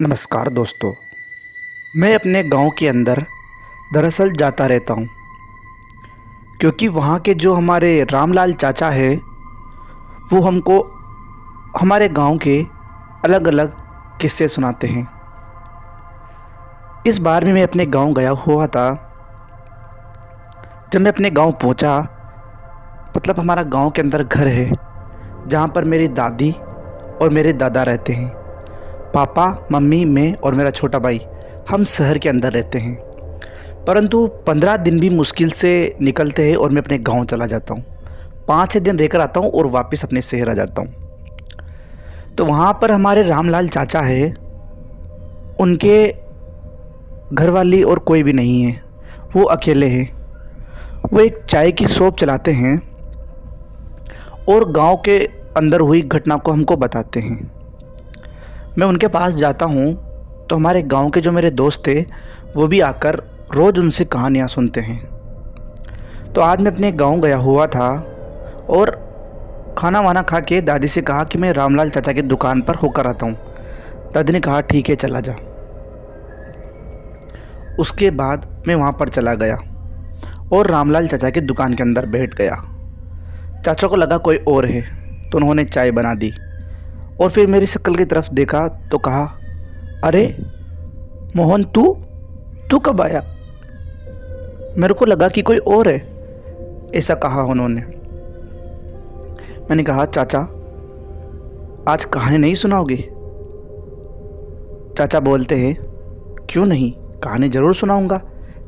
नमस्कार दोस्तों। मैं अपने गांव के अंदर दरअसल जाता रहता हूं, क्योंकि वहां के जो हमारे रामलाल चाचा है वो हमको हमारे गांव के अलग अलग किस्से सुनाते हैं। इस बार भी मैं अपने गांव गया हुआ था। जब मैं अपने गांव पहुंचा, मतलब हमारा गांव के अंदर घर है जहां पर मेरी दादी और मेरे दादा रहते हैं। पापा, मम्मी, मैं और मेरा छोटा भाई हम शहर के अंदर रहते हैं। परंतु 15 दिन भी मुश्किल से निकलते हैं और मैं अपने गांव चला जाता हूं। 5-6 दिन रहकर आता हूं और वापस अपने शहर आ जाता हूं। तो वहां पर हमारे रामलाल चाचा है, उनके घरवाली और कोई भी नहीं है, वो अकेले हैं। वो एक चाय की शॉप चलाते हैं और गांव के अंदर हुई घटना को हमको बताते हैं। मैं उनके पास जाता हूँ तो हमारे गांव के जो मेरे दोस्त थे वो भी आकर रोज़ उनसे कहानियाँ सुनते हैं। तो आज मैं अपने गांव गया हुआ था और खाना वाना खा के दादी से कहा कि मैं रामलाल चाचा की दुकान पर होकर आता हूँ। दादी ने कहा ठीक है, चला जा। उसके बाद मैं वहाँ पर चला गया और रामलाल चाचा की दुकान के अंदर बैठ गया। चाचा को लगा कोई और है तो उन्होंने चाय बना दी और फिर मेरी शक्ल की तरफ देखा तो कहा, अरे मोहन, तू कब आया? मेरे को लगा कि कोई और है, ऐसा कहा उन्होंने। मैंने कहा, चाचा आज कहानी नहीं सुनाओगे? चाचा बोलते हैं, क्यों नहीं, कहानी ज़रूर सुनाऊंगा।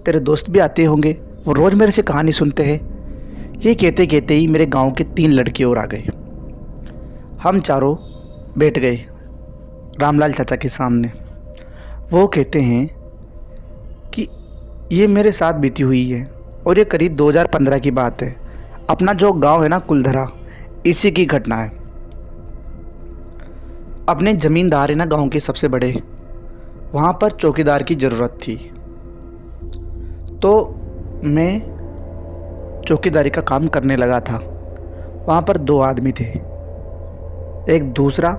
तेरे दोस्त भी आते होंगे, वो रोज़ मेरे से कहानी सुनते हैं। ये कहते कहते ही मेरे गांव के 3 लड़के और आ गए। हम चारों बैठ गए रामलाल चाचा के सामने। वो कहते हैं कि ये मेरे साथ बीती हुई है और ये करीब 2015 की बात है। अपना जो गांव है ना, कुलधरा, इसी की घटना है। अपने ज़मींदार है ना गांव के सबसे बड़े, वहाँ पर चौकीदार की ज़रूरत थी। तो मैं चौकीदारी का काम करने लगा था। वहाँ पर 2 आदमी थे। एक दूसरा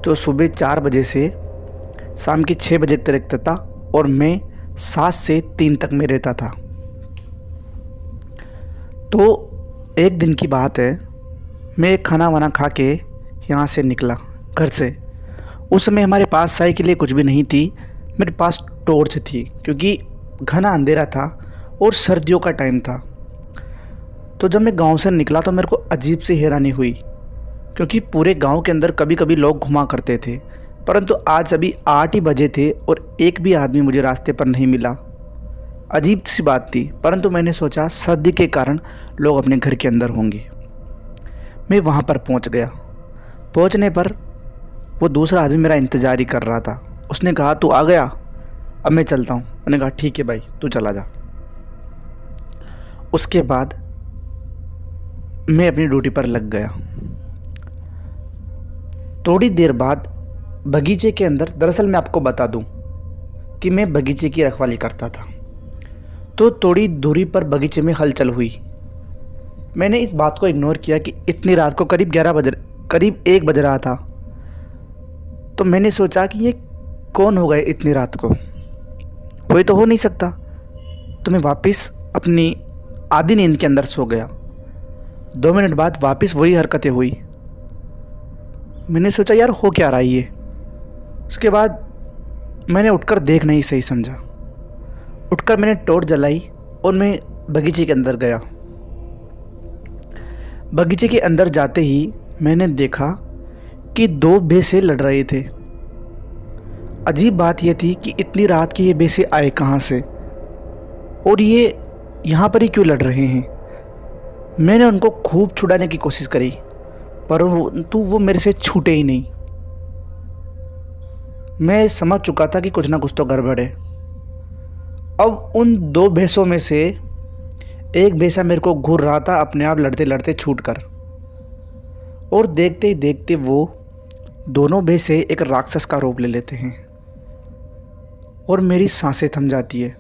जो सुबह 4 बजे से शाम के 6 बजे तक रहता था और मैं 7 से 3 तक में रहता था। तो एक दिन की बात है, मैं खाना वाना खा के यहाँ से निकला घर से। उस समय हमारे पास साइकिलें कुछ भी नहीं थी, मेरे पास टॉर्च थी, क्योंकि घना अंधेरा था और सर्दियों का टाइम था। तो जब मैं गांव से निकला तो मेरे को अजीब सी हैरानी हुई, क्योंकि पूरे गांव के अंदर कभी कभी लोग घुमा करते थे, परंतु आज अभी 8 ही बजे थे और एक भी आदमी मुझे रास्ते पर नहीं मिला। अजीब सी बात थी, परंतु मैंने सोचा सर्दी के कारण लोग अपने घर के अंदर होंगे। मैं वहाँ पर पहुँच गया। पहुँचने पर वो दूसरा आदमी मेरा इंतज़ार ही कर रहा था। उसने कहा, तू आ गया, अब मैं चलता हूँ। मैंने कहा ठीक है भाई, तू चला जा। उसके बाद मैं अपनी ड्यूटी पर लग गया। थोड़ी देर बाद बगीचे के अंदर, दरअसल मैं आपको बता दूं कि मैं बगीचे की रखवाली करता था, तो थोड़ी दूरी पर बगीचे में हलचल हुई। मैंने इस बात को इग्नोर किया कि इतनी रात को करीब 1 बज रहा था। तो मैंने सोचा कि ये कौन हो गए इतनी रात को, कोई तो हो नहीं सकता। तो मैं वापस अपनी आधी नींद के अंदर सो गया। 2 मिनट बाद वापस वही हरकतें हुई। मैंने सोचा यार हो क्या रहा है ये। उसके बाद मैंने उठकर देखना ही सही समझा। उठकर मैंने टॉर्च जलाई और मैं बगीचे के अंदर गया। बगीचे के अंदर जाते ही मैंने देखा कि 2 भैंसे लड़ रहे थे। अजीब बात यह थी कि इतनी रात के ये भैंसे आए कहाँ से और ये यहाँ पर ही क्यों लड़ रहे हैं। मैंने उनको खूब छुड़ाने की कोशिश करी, परंतु वो मेरे से छूटे ही नहीं। मैं समझ चुका था कि कुछ ना कुछ तो गड़बड़ है। अब उन 2 भैंसों में से एक भैंसा मेरे को घूर रहा था, अपने आप लड़ते लड़ते छूट कर, और देखते ही देखते वो दोनों भैंसे एक राक्षस का रूप ले लेते हैं और मेरी सांसें थम जाती है।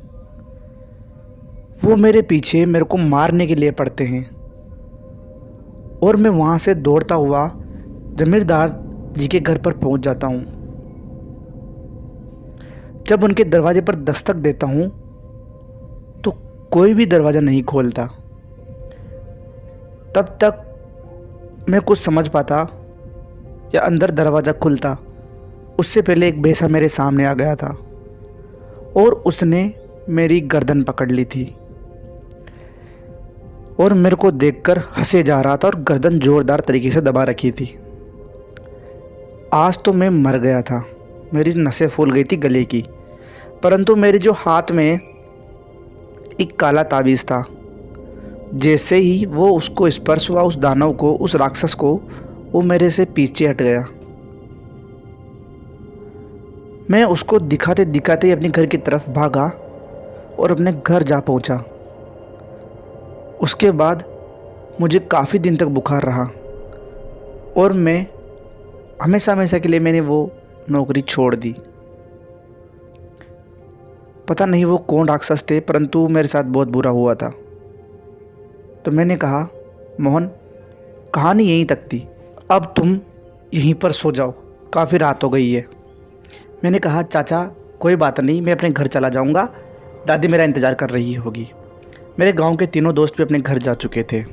वो मेरे पीछे मेरे को मारने के लिए पड़ते हैं और मैं वहाँ से दौड़ता हुआ जमींदार जी के घर पर पहुँच जाता हूँ। जब उनके दरवाजे पर दस्तक देता हूँ तो कोई भी दरवाज़ा नहीं खोलता। तब तक मैं कुछ समझ पाता या अंदर दरवाज़ा खुलता, उससे पहले एक भैंसा मेरे सामने आ गया था और उसने मेरी गर्दन पकड़ ली थी और मेरे को देखकर हंसे जा रहा था और गर्दन ज़ोरदार तरीके से दबा रखी थी। आज तो मैं मर गया था, मेरी नसें फूल गई थी गले की। परंतु मेरे जो हाथ में एक काला ताबीज़ था, जैसे ही वो उसको स्पर्श हुआ, उस दानव को, उस राक्षस को, वो मेरे से पीछे हट गया। मैं उसको दिखाते दिखाते अपने घर की तरफ भागा और अपने घर जा पहुंचा। उसके बाद मुझे काफ़ी दिन तक बुखार रहा और मैं हमेशा हमेशा के लिए मैंने वो नौकरी छोड़ दी। पता नहीं वो कौन राक्षस थे, परंतु मेरे साथ बहुत बुरा हुआ था। तो मैंने कहा, मोहन, कहानी यहीं तक थी, अब तुम यहीं पर सो जाओ, काफ़ी रात हो गई है। मैंने कहा, चाचा कोई बात नहीं, मैं अपने घर चला जाऊंगा, दादी मेरा इंतज़ार कर रही होगी। मेरे गांव के तीनों दोस्त भी अपने घर जा चुके थे।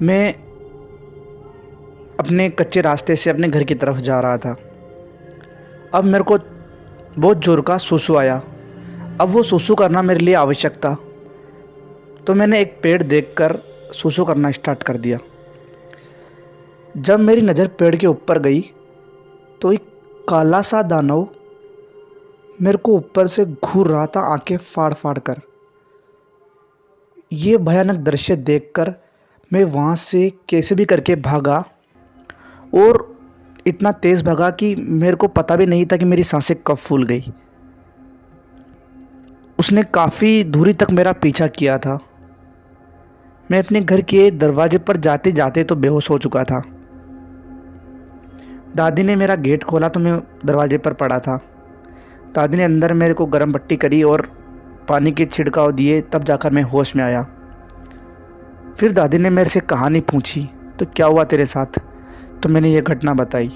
मैं अपने कच्चे रास्ते से अपने घर की तरफ जा रहा था। अब मेरे को बहुत ज़ोर का सुसु आया। अब वो सुसु करना मेरे लिए आवश्यक था, तो मैंने एक पेड़ देखकर सुसु करना स्टार्ट कर दिया। जब मेरी नज़र पेड़ के ऊपर गई तो एक काला सा दानव मेरे को ऊपर से घूर रहा था, आंखें फाड़ फाड़ कर। ये भयानक दृश्य देखकर मैं वहाँ से कैसे भी करके भागा और इतना तेज़ भागा कि मेरे को पता भी नहीं था कि मेरी सांसें कब फूल गई। उसने काफ़ी दूरी तक मेरा पीछा किया था। मैं अपने घर के दरवाजे पर जाते जाते तो बेहोश हो चुका था। दादी ने मेरा गेट खोला तो मैं दरवाजे पर पड़ा था। दादी ने अंदर मेरे को गर्म पट्टी करी और पानी के छिड़काव दिए, तब जाकर मैं होश में आया। फिर दादी ने मेरे से कहानी पूछी, तो क्या हुआ तेरे साथ? तो मैंने ये घटना बताई।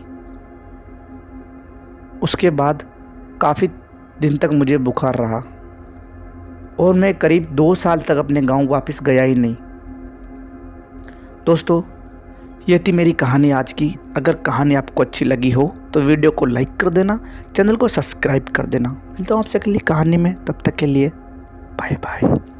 उसके बाद काफ़ी दिन तक मुझे बुखार रहा और मैं करीब 2 साल तक अपने गांव वापस गया ही नहीं। दोस्तों, ये थी मेरी कहानी आज की। अगर कहानी आपको अच्छी लगी हो तो वीडियो को लाइक कर देना, चैनल को सब्सक्राइब कर देना। मिलता हूँ आपसे अगली कहानी में, तब तक के लिए बाय बाय।